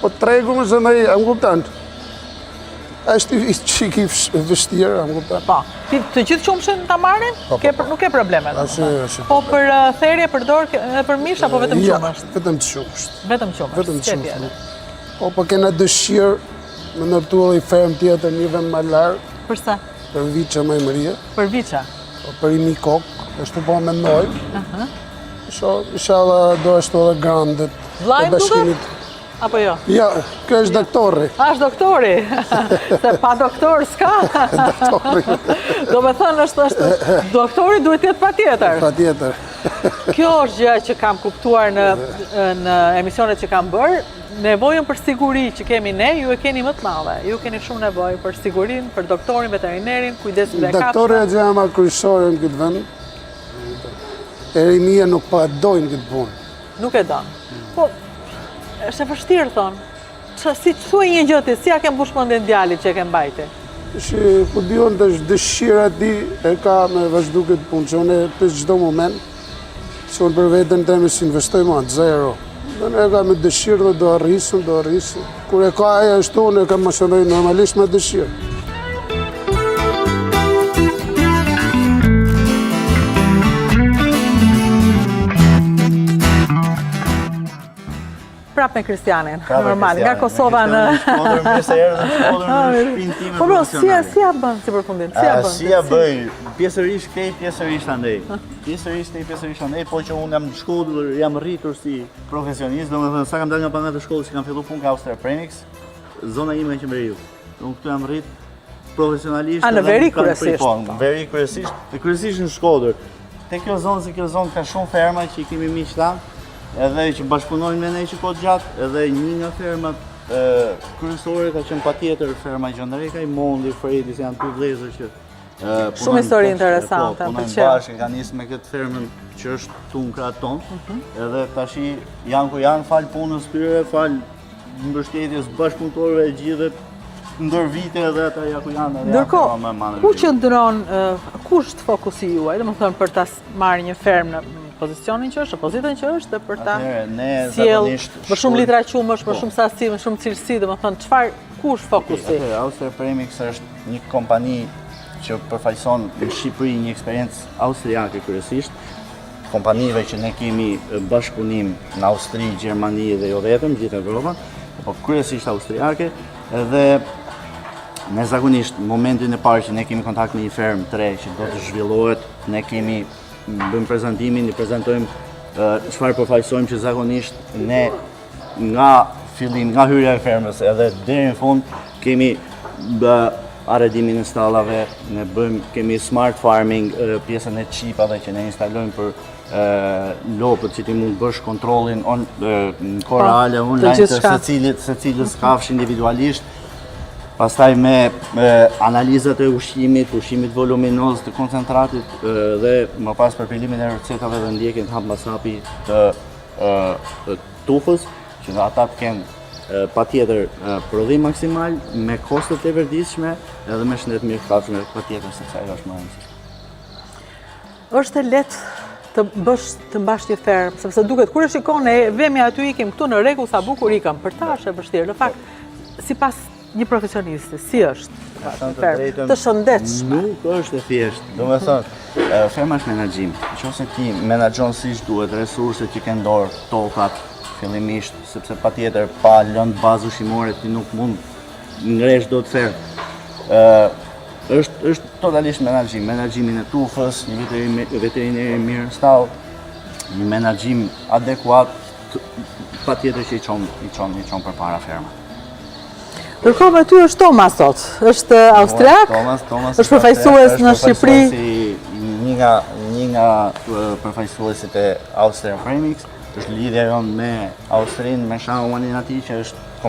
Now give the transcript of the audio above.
Po tregu më zëndaj, më kuptan. Është i qiki vështirë, më kuptan. Po, të gjithë qumshin ta marrin? Nuk ke probleme. Po për therje, për dorë, për mish, apo vetëm qumësht? Vetëm qumësht. Vetëm qumësht, Po kena dëshirë me nërtu edhe i ferm tjetër një vend më larë. Për sa? Për Viça më e mëria. Për Viça? Për imi kokë, është po mendoj. Inshallah do është edhe grandet. Vlajmë duke? Apo jo? Ja, kjo është doktori. Është doktori? Se pa doktor s'ka? Doktori. Do me thënë është doktori duhet jetë pa tjetër. Pa tjetër. Kjo është gjë që kam kuptuar në emisionet që kam bërë. Nevojën për siguri që kemi ne, ju e keni më të madhe. Ju keni shumë nevojë për sigurin, për doktorin, veterinerin, kujdesin dhe kapshën. Doktori e gjama kryesore në këtë vend. Erimia nuk pa dojnë këtë punë. Nuk e donë. Po, është e vështirë, thonë. Si të thuaj një gjëti, si a kem pushmëndin djalit që e kem bajti? Ku dion të është dëshira ti e ka me vazhdu këtë punë, që unë të çdo moment, që unë për vetën të me si investoj ma të zero. Dhe ne ka me dëshirë dhe do arrisëm. Kur e ka aja është unë e ka më shëndoj normalisht me dëshirë. Prap me Kristianin, normal, nga Kosova në... Po bro, si a bën si përfundim? Si a bëj, pjesërisht kej, pjesërisht andej. Pjesërisht andej, po që unë jam shkollur, jam rritur si profesionist, do me thënë, sa kam dalë nga pangat të shkollës që kam fillu punë ka Austria Premix, zona ime e qeverisë. Unë këtu jam rrit profesionalisht... A, në veri kryesisht? Veri kryesisht në Shkodër. Te kjo zonë, se kjo zonë ka shumë ferma që i kemi miq tanë, edhe që bashkëpunojnë me ne që kohë gjatë, edhe një nga fermat kryesore ka qenë patjetër ferma Gjëndreka, i Mondi, Fredis, janë dy vëllezër që shumë histori interesante, punojnë bashkë, ka nisë me këtë fermën që është tu në kratë tonë, edhe tashi janë ku janë, falë punës tyre, falë mbështetjes bashkëpunëtorëve e gjithë, ndër vite edhe ata ja ku janë. Ndërkohë, ku qëndron, ku është fokusi juaj, dhe më thënë për ta marrë një fermë në pozicionin që është, pozitën që është, dhe për ta sjellë më shumë litra qumësh, më shumë sasi, më shumë cilësi, dhe më thënë, ku është fokusi? Austria Premix është një kompani që përfaqëson në Shqipëri një eksperiencë austriake kryesisht, kompanive që ne kemi bashkëpunim në Austri, Gjermani dhe jo vetëm, gjithë Evropën, po kryesisht austriake, dhe me zakonisht, momentin e parë që ne kemi kontakt me një fermë të re që do të zhvillohet, ne kemi bëjmë prezentimin, i prezentojmë çfarë përfaqësojmë që zakonisht ne nga fillim, nga hyrja e fermës edhe deri në fund kemi arredimin e stallave, ne kemi smart farming, pjesën e çipave që ne instalojmë për lopët që ti mund bësh kontrollin korale online të secilës kafshë individualisht. Pastaj me analizat e ushqimit voluminoz të koncentratit dhe më pas përpilimin e recetave dhe ndjekin të hapmasapi të tufës, që ata të kenë patjetër prodhim maksimal, me kostet e verdisshme edhe me shëndet mirë kafshëve patjetër, sepse ajo është më e rëndësishme. Është e lehtë të mbash një fermë, sepse duket kur e shikon ne vemi aty ikim këtu në rregull sa bukur ikëm, për ta është e vështirë. Në fakt, sipas një profesionisti, si është të shëndetshme? Nuk është e thjeshtë, do me thënë, ferma është menaxhim. Nëse ti menaxhon siç duhet resurset që ke në dorë, tokat, fillimisht, sepse patjetër pa lëndë bazë ushqimore ti nuk mund ngresh dot fermë. Është totalisht menaxhim, menaxhimin e tufës, një veterineri mirë stall, një menaxhim adekuat, patjetër që i çon përpara ferma. Ndërkohë me ty është Thomas sot, është austriak, është përfaqësues në Shqipëri. Një nga përfaqësuesit e Austria Premix, është lidhja jonë me Austrinë, me shahuanin atij që është